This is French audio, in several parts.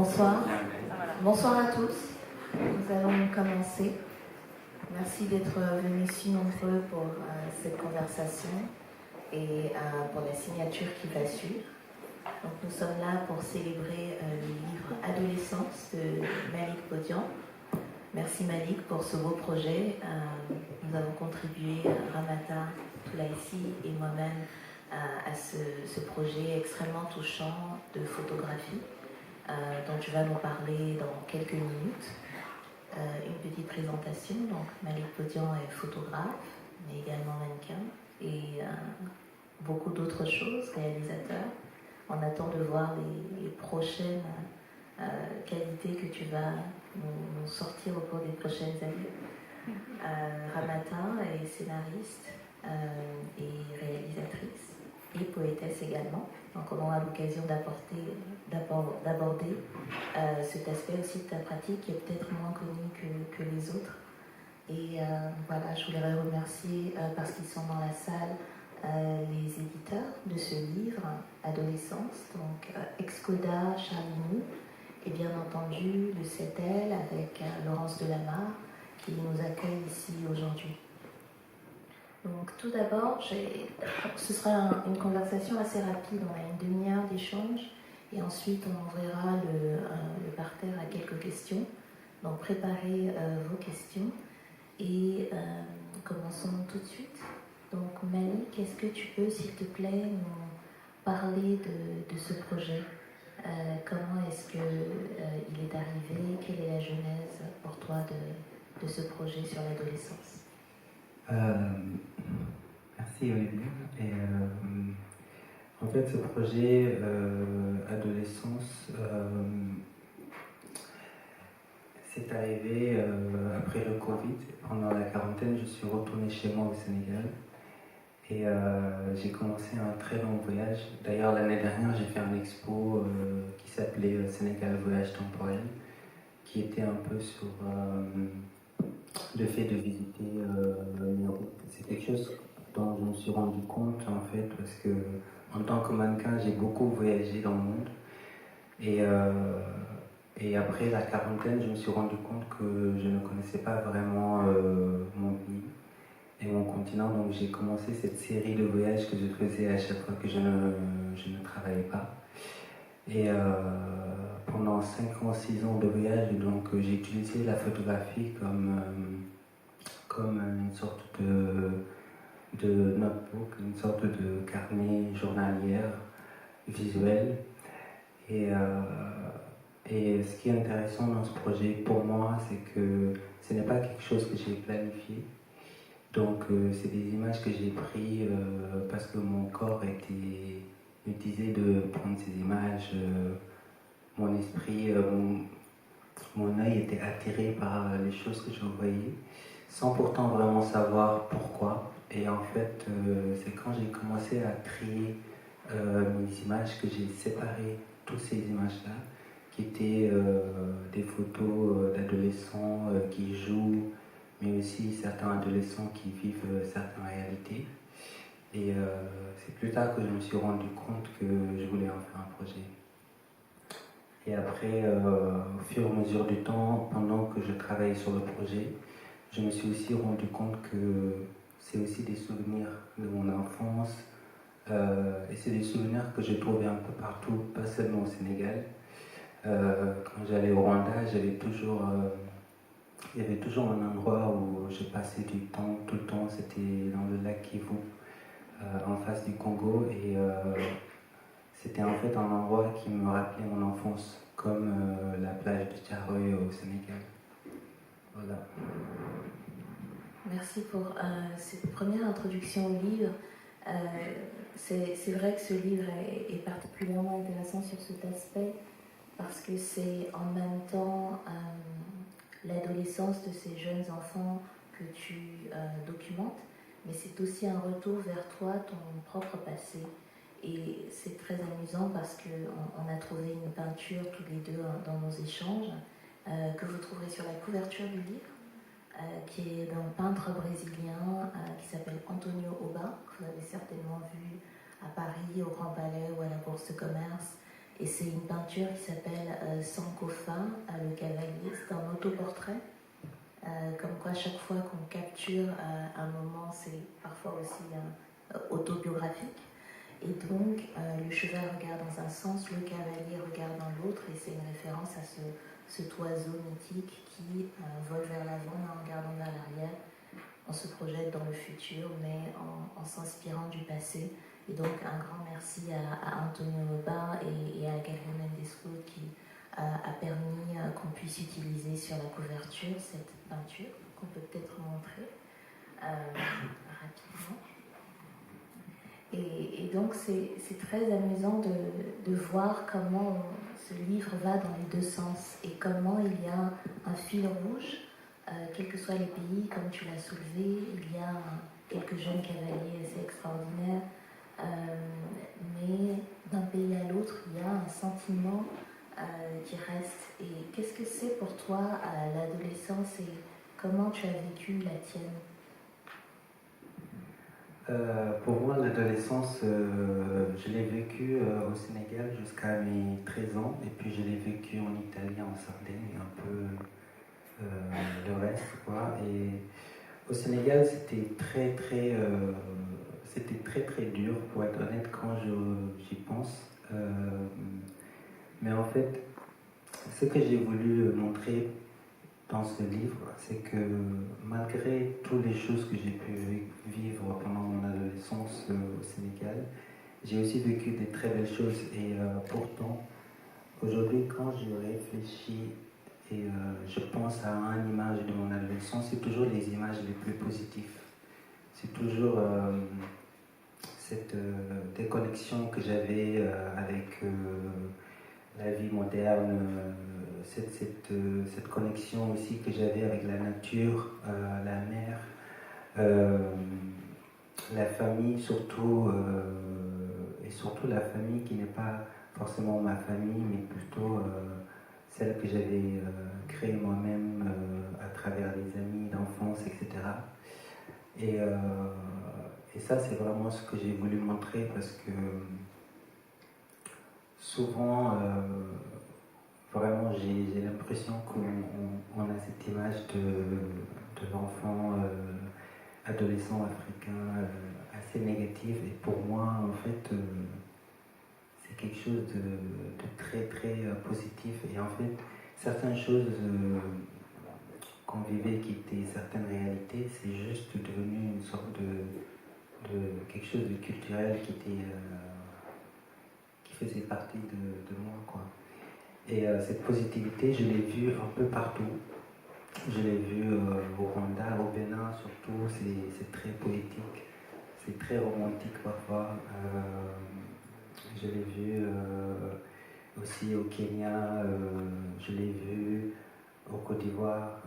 Bonsoir. Bonsoir à tous. Nous allons commencer. Merci d'être venus si nombreux pour cette conversation et pour la signature qui va suivre. Donc, nous sommes là pour célébrer le livre Adolescence de Malik Bodian. Merci Malik pour ce beau projet. Nous avons contribué, Ramata, Toulaïsi et moi-même, à ce projet extrêmement touchant de photographie dont tu vas nous parler dans quelques minutes. Une petite présentation. Donc, Malik Bodian est photographe, mais également mannequin et beaucoup d'autres choses, réalisateur. On attend de voir les prochaines qualités que tu vas nous sortir au cours des prochaines années. Ramata est scénariste et réalisatrice et poétesse également. Donc on aura l'occasion d'aborder cet aspect aussi de ta pratique qui est peut-être moins connu que les autres. Et voilà, je voudrais remercier parce qu'ils sont dans la salle les éditeurs de ce livre, Adolescence, donc Excoda, Charlinou, et bien entendu le CETEL avec Laurence Delamarre qui nous accueille ici aujourd'hui. Donc tout d'abord, ce sera une conversation assez rapide, on a une demi-heure d'échange et ensuite on ouvrira le parterre à quelques questions. Donc préparez vos questions et commençons tout de suite. Donc Malik, est-ce que tu peux s'il te plaît nous parler de ce projet? Comment est-ce qu'il est arrivé? Quelle est la genèse pour toi de ce projet sur l'adolescence? Merci Olivier. Et, en fait, ce projet Adolescence, c'est arrivé après le Covid. Pendant la quarantaine, je suis retourné chez moi au Sénégal et j'ai commencé un très long voyage. D'ailleurs, l'année dernière, j'ai fait un expo qui s'appelait Sénégal Voyage Temporel, qui était un peu sur le fait de visiter les routes. C'est quelque chose dont je me suis rendu compte en fait parce que en tant que mannequin j'ai beaucoup voyagé dans le monde et après la quarantaine je me suis rendu compte que je ne connaissais pas vraiment mon pays et mon continent, donc j'ai commencé cette série de voyages que je faisais à chaque fois que je ne travaillais pas. Et pendant 5 ans, 6 ans de voyage, donc j'ai utilisé la photographie comme une sorte de notebook, une sorte de carnet journalière visuel. Et ce qui est intéressant dans ce projet pour moi, c'est que ce n'est pas quelque chose que j'ai planifié. Donc c'est des images que j'ai prises parce que mon corps me disait de prendre ces images. Mon esprit, mon œil était attiré par les choses que je voyais, sans pourtant vraiment savoir pourquoi. Et en fait, c'est quand j'ai commencé à trier mes images que j'ai séparé toutes ces images-là, qui étaient des photos d'adolescents qui jouent, mais aussi certains adolescents qui vivent certaines réalités. Et c'est plus tard que je me suis rendu compte que je voulais en faire un projet. Et après, au fur et à mesure du temps, pendant que je travaillais sur le projet, je me suis aussi rendu compte que c'est aussi des souvenirs de mon enfance. Et c'est des souvenirs que j'ai trouvés un peu partout, pas seulement au Sénégal. Quand j'allais au Rwanda, il y avait toujours un endroit où je passais du temps, tout le temps, c'était dans le lac Kivu, en face du Congo. Et c'était en fait un endroit qui me rappelait mon enfance, comme la plage de Thiaroye au Sénégal. Voilà. Merci pour cette première introduction au livre. C'est vrai que ce livre est particulièrement intéressant sur cet aspect parce que c'est en même temps l'adolescence de ces jeunes enfants que tu documentes, mais c'est aussi un retour vers toi, ton propre passé. Et c'est très amusant parce qu'on a trouvé une peinture tous les deux dans nos échanges que vous trouverez sur la couverture du livre, qui est d'un peintre brésilien qui s'appelle Antonio Oba, que vous avez certainement vu à Paris, au Grand Palais ou à la Bourse de Commerce. Et c'est une peinture qui s'appelle Sankofa, le cavalier. C'est un autoportrait. Comme quoi, chaque fois qu'on capture un moment, c'est parfois aussi autobiographique. Et donc, le cheval regarde dans un sens, le cavalier regarde dans l'autre, et c'est une référence à cet oiseau mythique qui vole vers l'avant en regardant vers l'arrière. On se projette dans le futur, mais en s'inspirant du passé. Et donc, un grand merci à Antonio Loba et à Gary Mendesco qui a permis qu'on puisse utiliser sur la couverture cette peinture, qu'on peut peut-être montrer rapidement. Et donc, c'est très amusant de voir comment ce livre va dans les deux sens et comment il y a un fil rouge, quels que soient les pays, comme tu l'as soulevé, il y a quelques jeunes cavaliers assez extraordinaires, mais d'un pays à l'autre, il y a un sentiment qui reste. Et qu'est-ce que c'est pour toi l'adolescence et comment tu as vécu la tienne? Pour moi, l'adolescence, je l'ai vécue au Sénégal jusqu'à mes 13 ans, et puis je l'ai vécue en Italie, en Sardaigne, un peu le reste, quoi. Et au Sénégal, c'était très dur, pour être honnête, quand j'y pense. Mais en fait, ce que j'ai voulu montrer dans ce livre, c'est que malgré toutes les choses que j'ai pu vivre pendant mon adolescence au Sénégal, j'ai aussi vécu des très belles choses. Et pourtant, aujourd'hui, quand je réfléchis et je pense à une image de mon adolescence, c'est toujours les images les plus positives. C'est toujours cette déconnexion que j'avais avec la vie moderne, cette connexion aussi que j'avais avec la nature, la mer, la famille surtout, et surtout la famille qui n'est pas forcément ma famille, mais plutôt celle que j'avais créée moi-même à travers les amis d'enfance, etc. Et ça, c'est vraiment ce que j'ai voulu montrer parce que souvent, vraiment, j'ai l'impression qu'on a cette image de l'enfant adolescent africain assez négative. Et pour moi, en fait, c'est quelque chose de très, très positif. Et en fait, certaines choses qu'on vivait qui étaient certaines réalités, c'est juste devenu une sorte de quelque chose de culturel qui faisait partie de moi, quoi. Et cette positivité, je l'ai vue un peu partout. Je l'ai vue au Rwanda, au Bénin surtout, c'est très poétique, c'est très romantique parfois. Je l'ai vu aussi au Kenya, je l'ai vu au Côte d'Ivoire,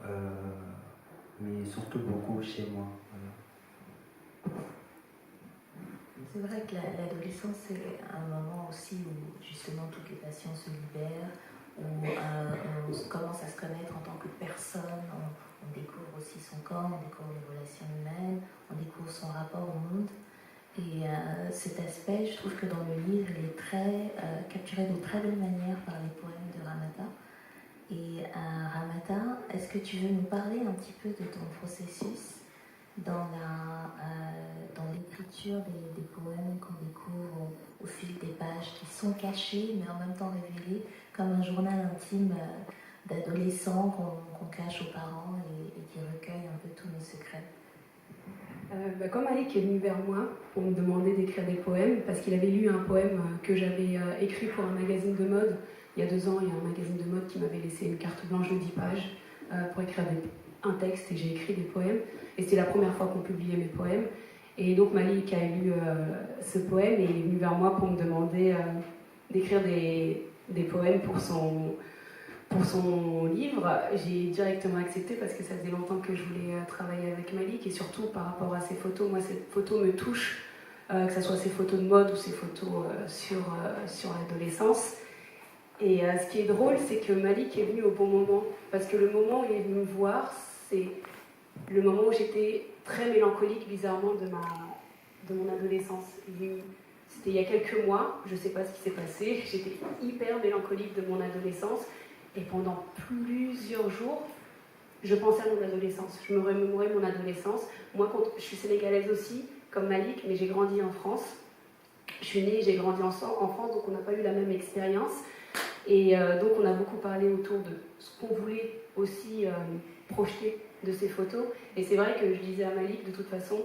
mais surtout beaucoup chez moi. C'est vrai que l'adolescence, c'est un moment aussi où justement toutes les passions se libèrent, où on commence à se connaître en tant que personne, on découvre aussi son corps, on découvre les relations humaines, on découvre son rapport au monde. Et cet aspect, je trouve que dans le livre, il est très capturé de très belle manière par les poèmes de Ramata. Et Ramata, est-ce que tu veux nous parler un petit peu de ton processus dans l'écriture des poèmes qu'on découvre au fil des pages, qui sont cachés mais en même temps révélés, comme un journal intime d'adolescents qu'on cache aux parents et qui recueille un peu tous nos secrets? Comme Alec est venu vers moi pour me demander d'écrire des poèmes, parce qu'il avait lu un poème que j'avais écrit pour un magazine de mode. Il y a 2 ans, il y a un magazine de mode qui m'avait laissé une carte blanche de 10 pages pour écrire un texte, et j'ai écrit des poèmes. Et c'était la première fois qu'on publiait mes poèmes. Et donc Malik a lu ce poème et il est venu vers moi pour me demander d'écrire des poèmes pour son livre. J'ai directement accepté parce que ça faisait longtemps que je voulais travailler avec Malik, et surtout par rapport à ses photos. Moi, ces photos me touchent, que ce soit ses photos de mode ou ses photos sur l'adolescence. Et ce qui est drôle, c'est que Malik est venu au bon moment, parce que le moment où il est venu me voir, c'est le moment où j'étais très mélancolique, bizarrement, de mon adolescence. Il est venu C'était il y a quelques mois, je ne sais pas ce qui s'est passé, j'étais hyper mélancolique de mon adolescence et pendant plusieurs jours, je pensais à mon adolescence, je me remémorais mon adolescence. Moi, je suis sénégalaise aussi, comme Malik, mais j'ai grandi en France. Je suis née, j'ai grandi en France, donc on n'a pas eu la même expérience. Et donc on a beaucoup parlé autour de ce qu'on voulait aussi projeter de ces photos. Et c'est vrai que je disais à Malik, de toute façon,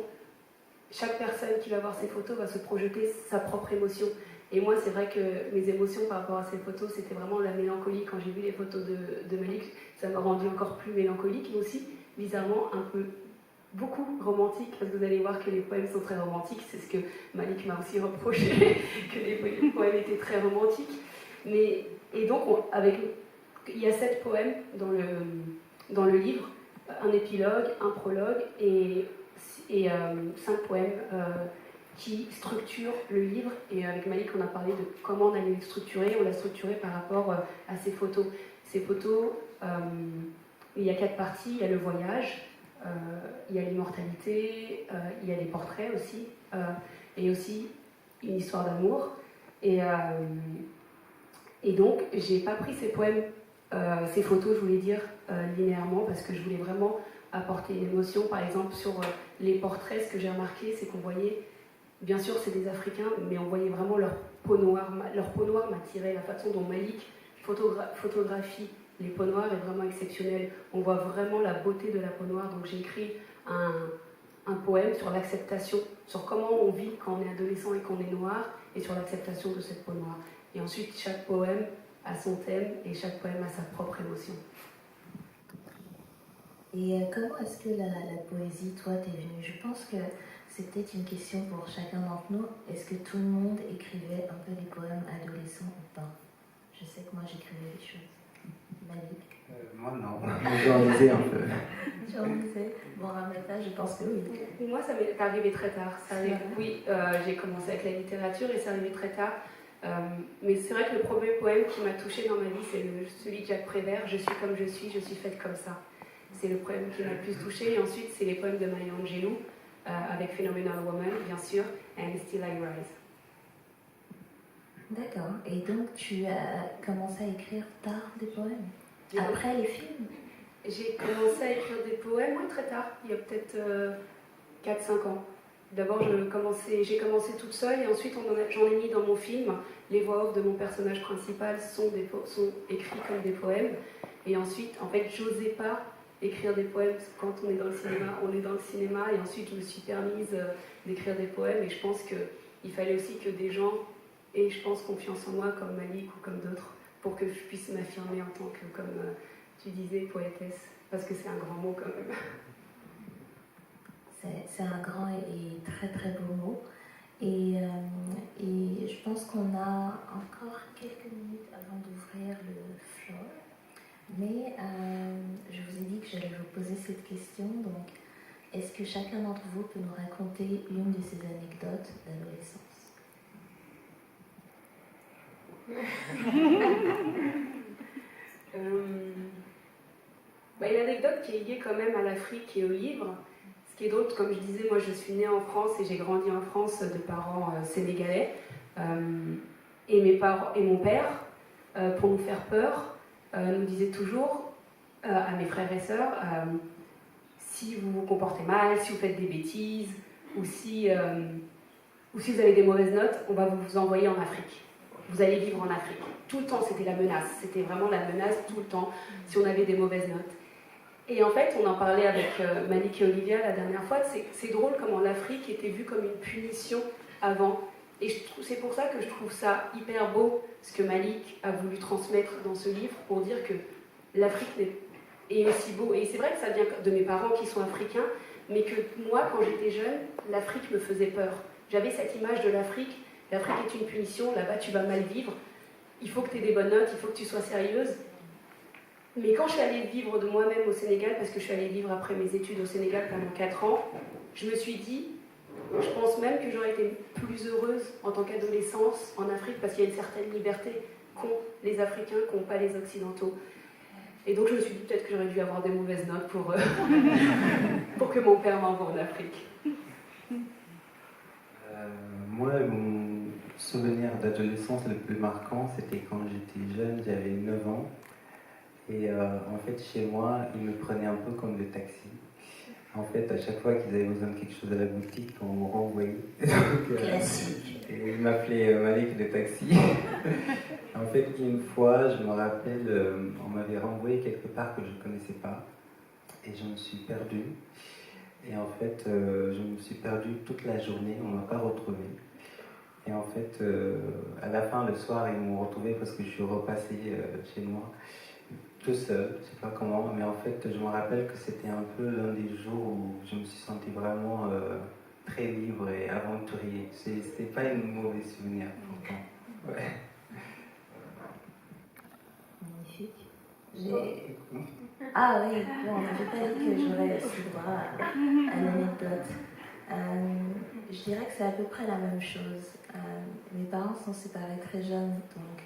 chaque personne qui va voir ces photos va se projeter sa propre émotion. Et moi, c'est vrai que mes émotions par rapport à ces photos, c'était vraiment la mélancolie. Quand j'ai vu les photos de Malik, ça m'a rendu encore plus mélancolique, mais aussi, bizarrement, un peu beaucoup romantique, parce que vous allez voir que les poèmes sont très romantiques. C'est ce que Malik m'a aussi reproché, que les poèmes étaient très romantiques. Et donc, il y a 7 poèmes dans le livre, un épilogue, un prologue et 5 poèmes qui structurent le livre. Et avec Malik, on a parlé de comment on allait le structurer. On l'a structuré par rapport à ces photos. Ces photos, il y a 4 parties. Il y a le voyage, il y a l'immortalité, il y a les portraits aussi, et aussi une histoire d'amour. Et donc, j'ai pas pris ces poèmes, ces photos, je voulais dire, linéairement, parce que je voulais vraiment apporter une émotion. Par exemple, sur les portraits, ce que j'ai remarqué, c'est qu'on voyait, bien sûr, c'est des Africains, mais on voyait vraiment leur peau noire. Leur peau noire m'attirait, la façon dont Malik photographie les peaux noires est vraiment exceptionnelle. On voit vraiment la beauté de la peau noire. Donc j'ai écrit un poème sur l'acceptation, sur comment on vit quand on est adolescent et qu'on est noir, et sur l'acceptation de cette peau noire. Et ensuite, chaque poème a son thème et chaque poème a sa propre émotion. Et comment est-ce que la poésie, toi, t'es venue? Je pense que c'est peut-être une question pour chacun d'entre nous. Est-ce que tout le monde écrivait un peu des poèmes adolescents ou pas? Je sais que moi, j'écrivais des choses. Malik? Moi, non. J'en lisais un peu. J'en lisais. Bon, Ramata, je pense que oui. Moi, ça m'est arrivé très tard. Oui, j'ai commencé avec la littérature et c'est arrivé très tard. Mais c'est vrai que le premier poème qui m'a touchée dans ma vie, c'est celui de Jacques Prévert, Je suis comme je suis faite comme ça. C'est le poème qui m'a le plus touchée. Et ensuite, c'est les poèmes de Maya Angelou, avec Phenomenal Woman, bien sûr, and Still I Rise. D'accord. Et donc, tu as commencé à écrire tard des poèmes? Après les films? J'ai commencé à écrire des poèmes très tard, il y a peut-être 4-5 ans. D'abord, j'ai commencé toute seule et ensuite j'en ai mis dans mon film. Les voix off de mon personnage principal sont écrits comme des poèmes. Et ensuite, en fait, j'osais pas écrire des poèmes quand on est dans le cinéma. On est dans le cinéma et ensuite je me suis permise d'écrire des poèmes. Et je pense qu'il fallait aussi que des gens aient, je pense, confiance en moi, comme Malik ou comme d'autres, pour que je puisse m'affirmer en tant que, comme tu disais, poétesse. Parce que c'est un grand mot quand même. C'est un grand et très très beau mot. Et je pense qu'on a encore quelques minutes avant d'ouvrir le floor. Mais je vous ai dit que j'allais vous poser cette question. Donc, est-ce que chacun d'entre vous peut nous raconter une de ces anecdotes d'adolescence? Il y a une anecdote qui est liée quand même à l'Afrique et au livre. Ce qui est drôle, comme je disais, moi je suis née en France et j'ai grandi en France de parents sénégalais. Et mon père, pour nous faire peur, nous disait toujours à mes frères et sœurs, si vous vous comportez mal, si vous faites des bêtises, ou si vous avez des mauvaises notes, on va vous envoyer en Afrique. Vous allez vivre en Afrique. Tout le temps, c'était la menace. C'était vraiment la menace tout le temps, si on avait des mauvaises notes. Et en fait, on en parlait avec Malik et Olivia la dernière fois, c'est drôle comment l'Afrique était vue comme une punition avant. Et c'est pour ça que je trouve ça hyper beau, ce que Malik a voulu transmettre dans ce livre, pour dire que l'Afrique est aussi beau. Et c'est vrai que ça vient de mes parents qui sont africains, mais que moi, quand j'étais jeune, l'Afrique me faisait peur. J'avais cette image de l'Afrique. L'Afrique est une punition, là-bas tu vas mal vivre. Il faut que tu aies des bonnes notes, il faut que tu sois sérieuse. Mais quand je suis allée vivre de moi-même au Sénégal, parce que je suis allée vivre après mes études au Sénégal pendant 4 ans, je me suis dit, je pense même que j'aurais été plus heureuse en tant qu'adolescence en Afrique, parce qu'il y a une certaine liberté qu'ont les Africains, qu'ont pas les Occidentaux. Et donc je me suis dit peut-être que j'aurais dû avoir des mauvaises notes pour que mon père m'envoie en Afrique. Moi, souvenir d'adolescence le plus marquant, c'était quand j'étais jeune, j'avais 9 ans. Et en fait, chez moi, ils me prenaient un peu comme le taxi. En fait, à chaque fois qu'ils avaient besoin de quelque chose à la boutique, on me renvoyait. Classique. Et ils m'appelaient Malik le taxi. En fait, une fois, je me rappelle, on m'avait renvoyé quelque part que je ne connaissais pas. Et je me suis perdu. Et en fait, je me suis perdu toute la journée, on ne m'a pas retrouvé. Et en fait, à la fin, le soir, ils m'ont retrouvé parce que je suis repassé chez moi, tout seul, je ne sais pas comment, mais en fait, je me rappelle que c'était un peu l'un des jours où je me suis senti vraiment très libre et aventurier. C'était pas une mauvaise souvenir, pourtant. Ouais. Magnifique. Ah oui, bon, on n'avait pas dit que j'aurais aussi droit à l'anecdote. Je dirais que c'est à peu près la même chose. Mes parents sont séparés très jeunes, donc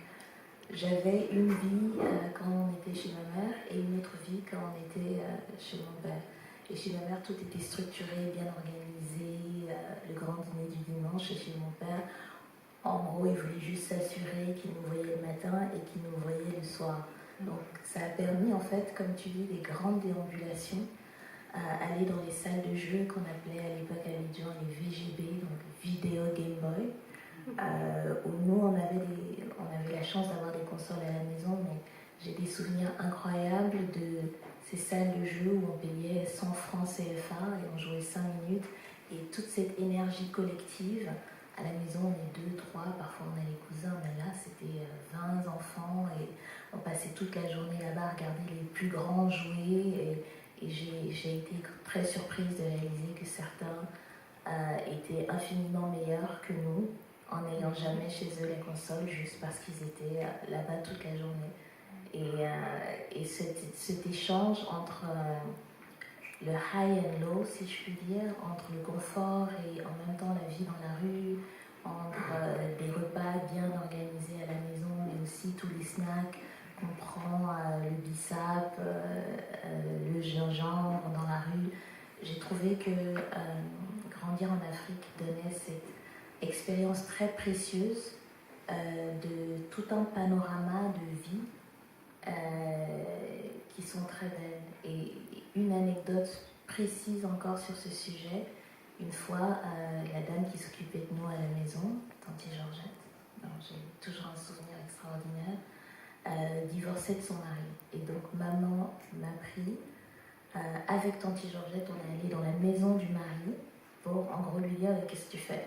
j'avais une vie quand on était chez ma mère et une autre vie quand on était chez mon père. Et chez ma mère, tout était structuré, bien organisé, le grand dîner du dimanche. Et chez mon père, en gros, il voulait juste s'assurer qu'il nous voyait le matin et qu'il nous voyait le soir. Donc ça a permis, en fait, comme tu dis, des grandes déambulations, aller dans les salles de jeu qu'on appelait à l'époque à Abidjan les VGB, donc Video Game Boy, où nous on avait la chance d'avoir des consoles à la maison, mais j'ai des souvenirs incroyables de ces salles de jeu où on payait 100 francs CFA et on jouait 5 minutes, et toute cette énergie collective. À la maison, on est 2, 3, parfois on a les cousins, mais là c'était 20 enfants et on passait toute la journée là-bas à regarder les plus grands jouer, et j'ai été très surprise de réaliser que certains étaient infiniment meilleurs que nous, en n'ayant jamais chez eux les consoles, juste parce qu'ils étaient là-bas toute la journée. Et cet échange entre le high and low, si je puis dire, entre le confort et en même temps la vie dans la rue, entre des repas bien organisés à la maison, mais aussi tous les snacks qu'on prend, le bissap, le gingembre dans la rue. J'ai trouvé que grandir en Afrique donnait cette expérience très précieuse de tout un panorama de vie qui sont très belles. Et une anecdote précise encore sur ce sujet, une fois, la dame qui s'occupait de nous à la maison, Tante Georgette, dont j'ai toujours un souvenir extraordinaire, divorçait de son mari. Et donc maman m'a pris, avec Tante Georgette, on est allé dans la maison du mari pour en gros lui dire qu'est-ce que tu fais.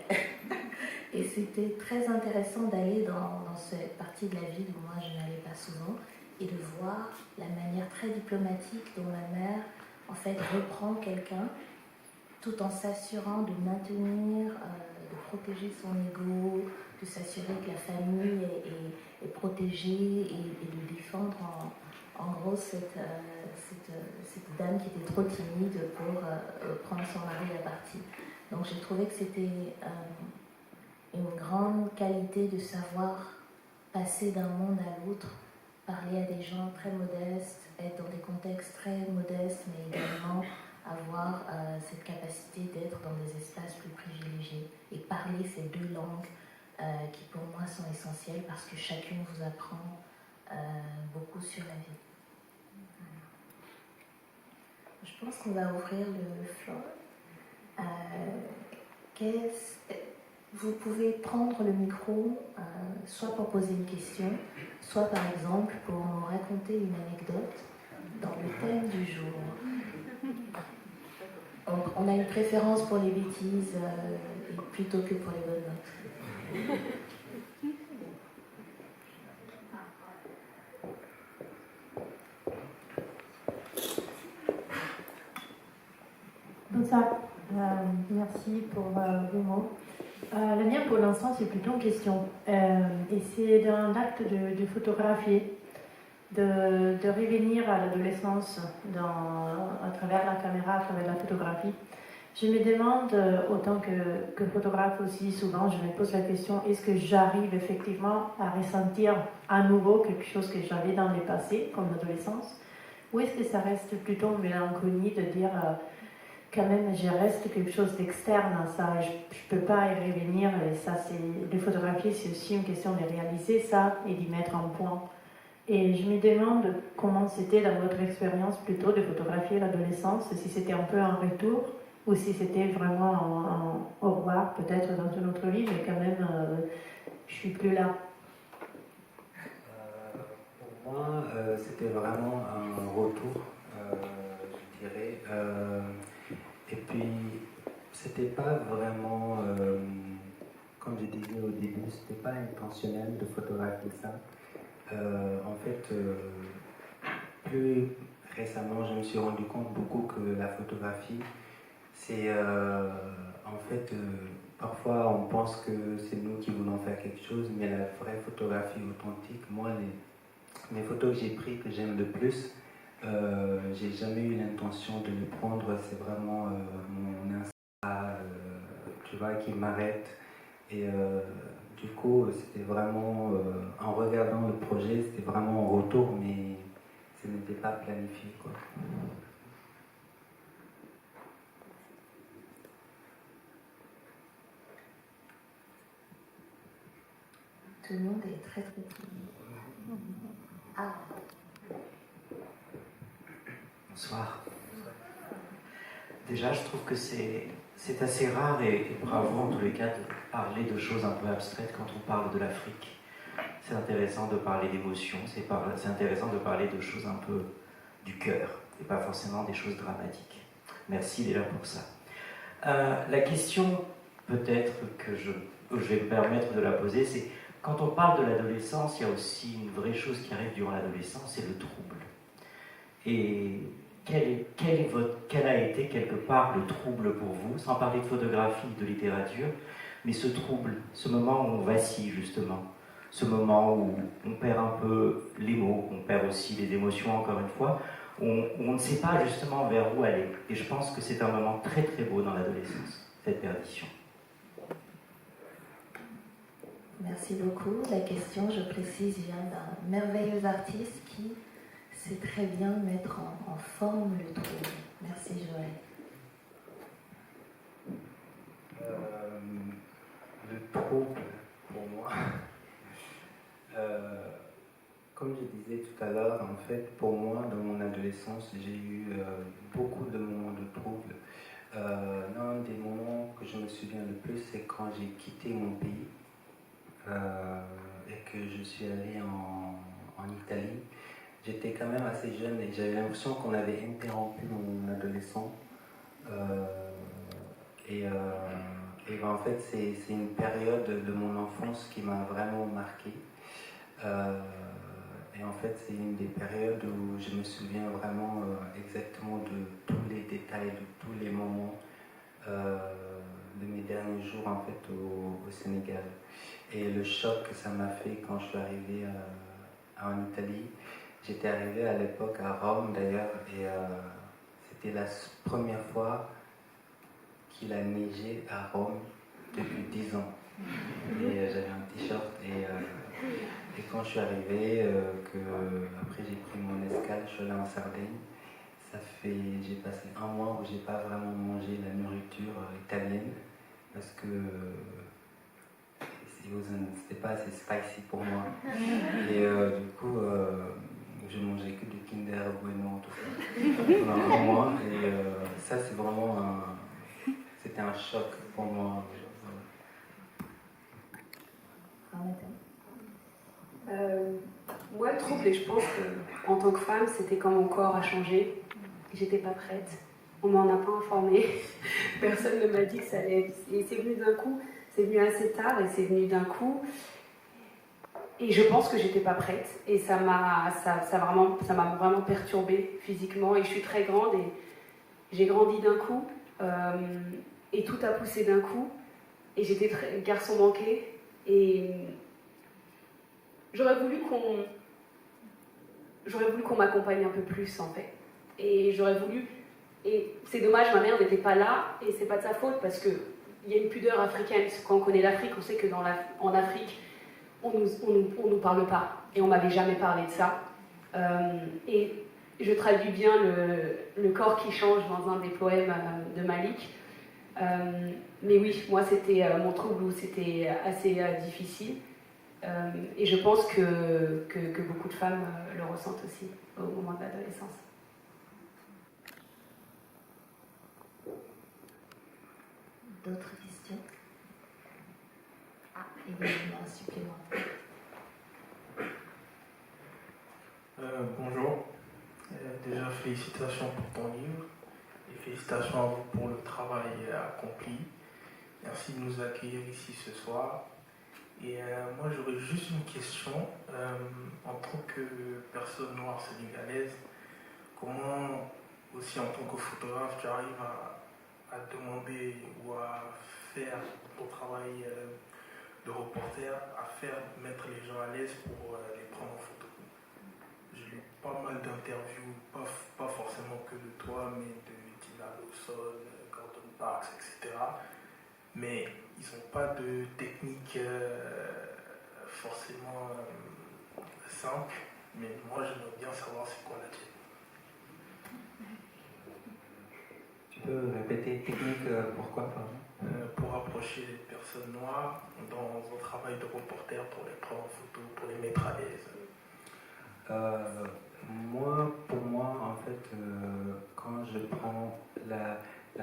Et c'était très intéressant d'aller dans cette partie de la ville où moi je n'allais pas souvent, et de voir la manière très diplomatique dont ma mère en fait reprend quelqu'un tout en s'assurant de maintenir, de protéger son ego, de s'assurer que la famille est protégée et de défendre en gros cette dame qui était trop timide pour prendre son mari à partie. Donc j'ai trouvé que c'était une grande qualité de savoir passer d'un monde à l'autre, parler à des gens très modestes, être dans des contextes très modestes, mais également avoir cette capacité d'être dans des espaces plus privilégiés et parler ces deux langues qui pour moi sont essentielles parce que chacune vous apprend beaucoup sur la vie. Je pense qu'on va ouvrir le floor. Vous pouvez prendre le micro soit pour poser une question, soit par exemple pour nous raconter une anecdote dans le thème du jour. On a une préférence pour les bêtises plutôt que pour les bonnes notes. Bonsoir, merci pour vos mots. La mienne pour l'instant c'est plutôt une question. Et c'est dans l'acte de photographier, de revenir à l'adolescence à travers la caméra, à travers la photographie. Je me demande, autant que photographe aussi, souvent je me pose la question, est-ce que j'arrive effectivement à ressentir à nouveau quelque chose que j'avais dans le passé, comme l'adolescence, ou est-ce que ça reste plutôt une mélancolie de dire quand même, je reste quelque chose d'externe à ça. Je ne peux pas y revenir. Et ça, de photographier, c'est aussi une question de réaliser ça et d'y mettre un point. Et je me demande comment c'était dans votre expérience plutôt de photographier l'adolescence, si c'était un peu un retour ou si c'était vraiment un au revoir, peut-être dans une autre vie, mais quand même, je suis plus là. Pour moi, c'était vraiment un retour, je dirais. Et puis, c'était pas vraiment, comme je disais au début, c'était pas intentionnel de photographier ça. En fait, plus récemment, je me suis rendu compte beaucoup que la photographie, c'est en fait, parfois on pense que c'est nous qui voulons faire quelque chose, mais la vraie photographie authentique, moi, les photos que j'ai prises, que j'aime le plus, j'ai jamais eu l'intention de les prendre, c'est vraiment mon instinct, tu vois, qui m'arrête. Et du coup, c'était vraiment, en regardant le projet, c'était vraiment en retour, mais ce n'était pas planifié, quoi. Tout le monde est très très timide. Ah. Bonsoir. Déjà, je trouve que c'est assez rare et bravo en tous les cas de parler de choses un peu abstraites quand on parle de l'Afrique. C'est intéressant de parler d'émotions, c'est intéressant de parler de choses un peu du cœur et pas forcément des choses dramatiques. Merci déjà pour ça. La question peut-être que je vais me permettre de la poser, c'est quand on parle de l'adolescence, il y a aussi une vraie chose qui arrive durant l'adolescence, c'est le trouble. Et quel a été quelque part le trouble pour vous, sans parler de photographie, de littérature, mais ce trouble, ce moment où on vacille justement, ce moment où on perd un peu les mots, on perd aussi les émotions encore une fois, où on ne sait pas justement vers où aller. Et je pense que c'est un moment très très beau dans l'adolescence, cette perdition. Merci beaucoup. La question, je précise, vient d'un merveilleux artiste qui sait très bien mettre en forme le trouble. Merci Joël. Le trouble, pour moi, comme je disais tout à l'heure, en fait, pour moi, dans mon adolescence, j'ai eu beaucoup de moments de trouble. L'un des moments que je me souviens le plus, c'est quand j'ai quitté mon pays et que je suis allé en Italie. J'étais quand même assez jeune et j'avais l'impression qu'on avait interrompu mon adolescence. Et en fait, c'est une période de mon enfance qui m'a vraiment marqué. Et en fait, c'est une des périodes où je me souviens vraiment exactement de tous les détails, de tous les moments de mes derniers jours en fait au Sénégal. Et le choc que ça m'a fait quand je suis arrivé en Italie. J'étais arrivé à l'époque à Rome d'ailleurs et c'était la première fois qu'il a neigé à Rome depuis 10 ans. Et j'avais un t-shirt et quand je suis arrivé, après j'ai pris mon escale, je suis allé en Sardaigne. J'ai passé un mois où j'ai pas vraiment mangé la nourriture italienne parce que c'était pas assez spicy pour moi. Et du coup, je mangeais que du Kinder Bueno, tout ça, pendant un mois. Et ça, c'est vraiment c'était un choc pour moi. Moi, le trouble, et je pense qu'en tant que femme, c'était quand mon corps a changé. J'étais pas prête. On m'en a pas informée. Personne ne m'a dit que ça allait. Et c'est venu d'un coup. C'est venu assez tard et c'est venu d'un coup. Et je pense que j'étais pas prête. Et ça m'a vraiment perturbée physiquement. Et je suis très grande et j'ai grandi d'un coup. Et tout a poussé d'un coup. Et j'étais garçon manqué. Et j'aurais voulu qu'on m'accompagne un peu plus en fait. Et j'aurais voulu. Et c'est dommage, ma mère n'était pas là. Et c'est pas de sa faute parce que il y a une pudeur africaine. Quand on connaît l'Afrique, on sait que en Afrique, on nous parle pas. Et on m'avait jamais parlé de ça. Et je traduis bien le corps qui change dans un des poèmes de Malik. Mais oui, moi c'était mon trouble où c'était assez difficile. Et je pense que beaucoup de femmes le ressentent aussi au moment de l'adolescence. D'autres questions? Ah, il y a un supplémentaire. Bonjour. Déjà, félicitations pour ton livre et félicitations à vous pour le travail accompli. Merci de nous accueillir ici ce soir. Et moi, j'aurais juste une question. En tant que personne noire sénégalaise, comment aussi en tant que photographe, tu arrives à demander ou à faire ton travail de reporter, à faire mettre les gens à l'aise pour les prendre en photo? J'ai lu pas mal d'interviews, pas forcément que de toi, mais de Tina Lawson, Gordon Parks, etc. Mais ils n'ont pas de technique forcément simple. Mais moi, j'aimerais bien savoir c'est quoi la tienne. Tu peux répéter technique, pourquoi, pardon? Pour approcher les personnes noires dans un travail de reporter, pour les prendre en photo, pour les mettre à l'aise. Pour moi, en fait, quand je prends la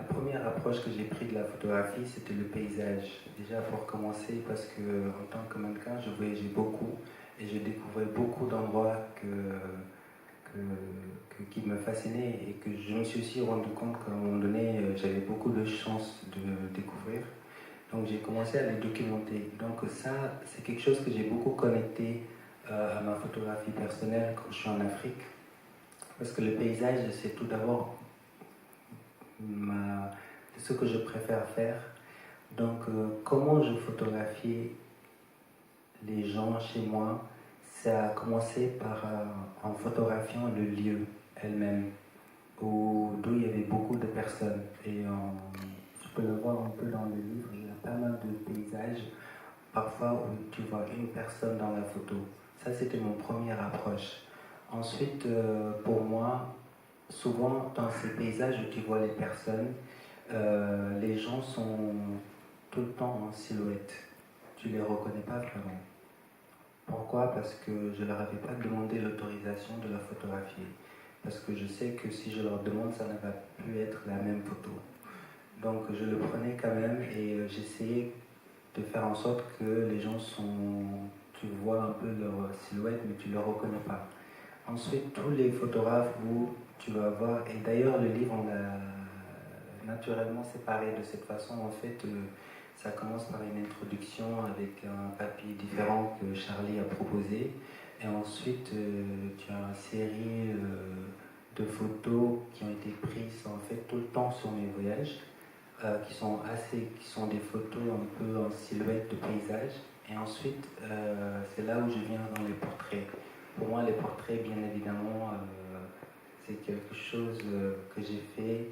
première approche que j'ai prise de la photographie, c'était le paysage. Déjà pour commencer, parce que en tant que mannequin, je voyageais beaucoup et je découvrais beaucoup d'endroits qui me fascinaient et que je me suis aussi rendu compte qu'à un moment donné, j'avais beaucoup de chance de découvrir. Donc j'ai commencé à les documenter. Donc ça, c'est quelque chose que j'ai beaucoup connecté à ma photographie personnelle quand je suis en Afrique. Parce que le paysage, c'est tout d'abord ce que je préfère faire. Donc comment je photographiais les gens chez moi, ça a commencé par en photographiant le lieu elle-même, d'où il y avait beaucoup de personnes. Et tu peux le voir un peu dans le livre, il y a pas mal de paysages, parfois où tu vois une personne dans la photo. Ça, c'était mon première approche. Ensuite, pour moi, souvent dans ces paysages où tu vois les personnes, les gens sont tout le temps en silhouette. Tu ne les reconnais pas vraiment. Pourquoi? Parce que je ne leur avais pas demandé l'autorisation de la photographier. Parce que je sais que si je leur demande, ça ne va plus être la même photo. Donc je le prenais quand même et j'essayais de faire en sorte que les gens tu vois un peu leur silhouette, mais tu ne le reconnais pas. Ensuite, tous les photographes où tu vas voir, et d'ailleurs le livre on l'a naturellement séparé de cette façon. En fait, ça commence par une introduction avec un papier différent que Charlie a proposé, et ensuite tu as une série de photos qui ont été prises en fait tout le temps sur mes voyages, qui sont des photos un peu en silhouette de paysage. Et ensuite, c'est là où je viens dans les portraits. Pour moi, les portraits, bien évidemment, c'est quelque chose que j'ai fait.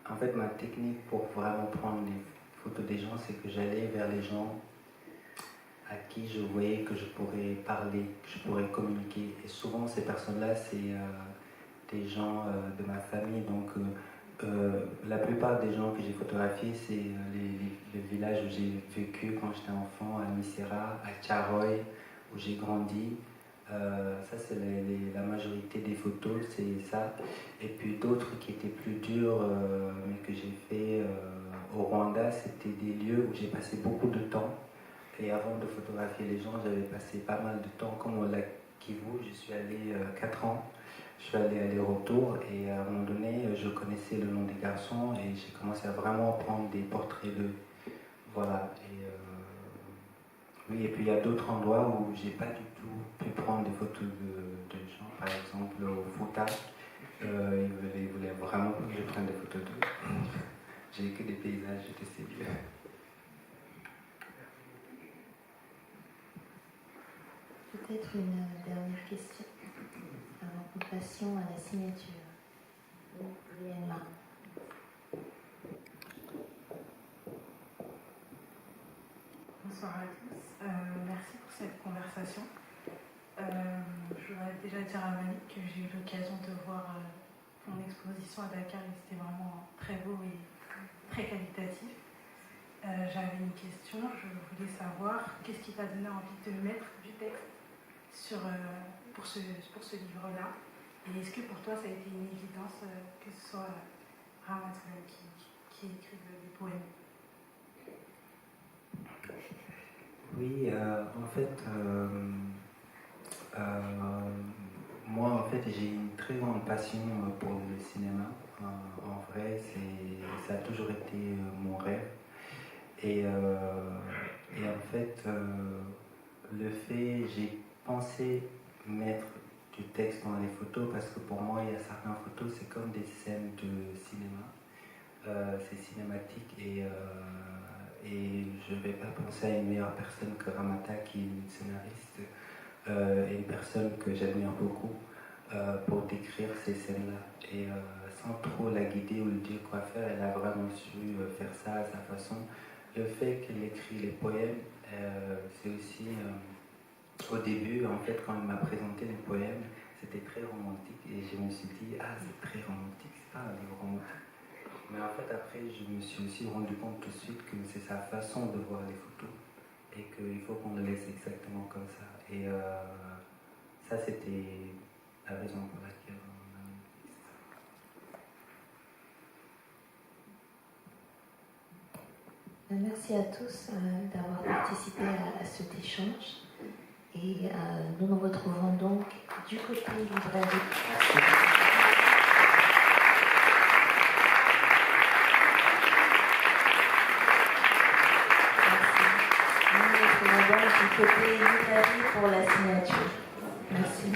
En fait, ma technique pour vraiment prendre les photos des gens, c'est que j'allais vers les gens à qui je voyais que je pourrais parler, que je pourrais communiquer. Et souvent, ces personnes-là, c'est des gens de ma famille. Donc, la plupart des gens que j'ai photographiés, c'est les villages où j'ai vécu quand j'étais enfant, à Missira, à Tcharoy, où j'ai grandi. Ça, c'est la majorité des photos, c'est ça. Et puis d'autres qui étaient plus durs, mais que j'ai fait au Rwanda, c'était des lieux où j'ai passé beaucoup de temps. Et avant de photographier les gens, j'avais passé pas mal de temps, comme au lac Kivu. Je suis allé 4 ans. Je suis allé aller-retour et à un moment donné, je connaissais le nom des garçons et j'ai commencé à vraiment prendre des portraits d'eux. Voilà. Oui, et puis il y a d'autres endroits où j'ai pas du tout pu prendre des photos de gens. Par exemple, au Fouta, ils voulaient vraiment que je prenne des photos d'eux. J'ai que des paysages, j'étais séduit. Peut-être une dernière question avant que nous passions à la signature. Réellement. Bonsoir à tous. Merci pour cette conversation. Je voudrais déjà dire à Malik que j'ai eu l'occasion de voir ton exposition à Dakar et c'était vraiment très beau et très qualitatif. J'avais une question, je voulais savoir qu'est-ce qui t'a donné envie de mettre du texte pour ce livre-là, et est-ce que pour toi ça a été une évidence que ce soit Ramat qui écrive des poèmes? Oui, en fait, moi, en fait, j'ai une très grande passion pour le cinéma. En vrai, ça a toujours été mon rêve. Et en fait, j'ai pensé mettre du texte dans les photos parce que pour moi, il y a certaines photos, c'est comme des scènes de cinéma. C'est cinématique et je ne vais pas penser à une meilleure personne que Ramata, qui est une scénariste et une personne que j'admire beaucoup pour décrire ces scènes-là. Et sans trop la guider ou lui dire quoi faire, elle a vraiment su faire ça à sa façon. Le fait qu'elle écrit les poèmes, c'est aussi au début, en fait, quand elle m'a présenté les poèmes, c'était très romantique et je me suis dit, ah, c'est très romantique, c'est pas un livre romantique. Mais en fait, après, je me suis aussi rendu compte tout de suite que c'est sa façon de voir les photos et qu'il faut qu'on le laisse exactement comme ça. Et ça, c'était la raison pour laquelle on a mis ça. Merci à tous d'avoir participé à cet échange. Et nous nous retrouvons donc du côté librairie. Du côté librairie pour la signature. Merci.